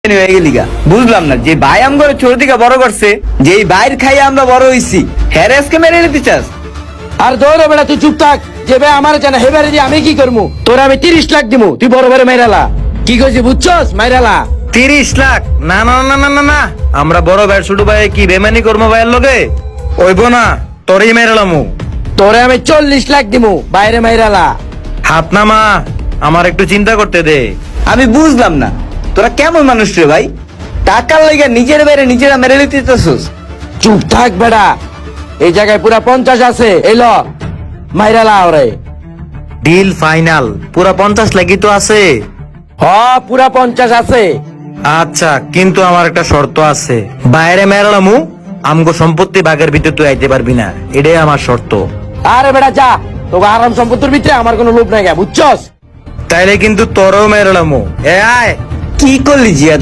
হয়ে গেলি গা। বুঝলাম না যে ভাই আমগরে ছোট থেকে বড় করছে, যে ভাইয়ের খাই আমরা বড় হইছি, হ্যাঁ আজকে মেরে নিতে চাস? আর দৌড়ে বেড়া, তুই চুপ থাক। যে ভাই আমার জানা হেবারে দিয়ে আমি কি করবো? তোর আমি 30 লাখ দিমু, তুই বড় বড় মাইরালা। কি কইছি বুঝছস? মাইরালা 30 লাখ? না না না না না না, আমরা বড় ভাই ছোট ভাই কি বেমানি করবো ভাইয়ের লগে? ওইব না, তোরই মেরালামু। তোরে আমি 40 লাখ দিমু, বাইরে মাইরালা। হাত নামা, আমার একটু চিন্তা করতে দে। আমি বুঝলাম না তোরা কেমন মানুষ রে ভাই, টাকার লেগে নিজের বাইরে নিজেরা মেরে নিতে চাস? চুপ থাক বেড়া, এই জায়গায় পুরা 50 আছে, এলো মাইরালা ওরে। ডিল ফাইনাল, পুরা 50 লাখই তো আছে। হ পুরা 50 আছে। আচ্ছা, কিন্তু আমার একটা শর্ত আছে। বাইরে মেরালামু, আমগো সম্পত্তি বাগের ভিতরে তুই আইতে পারবি না, এটাই আমার শর্ত। আরে বেড়া যা, তোকে আরাম সম্পত্তির ভিতরে আমার কোনো লোভ নাই গা, বুঝছস? তাইলে কিন্তু তোরও মেরালামু। এ আয়। কি করলি জিয়া?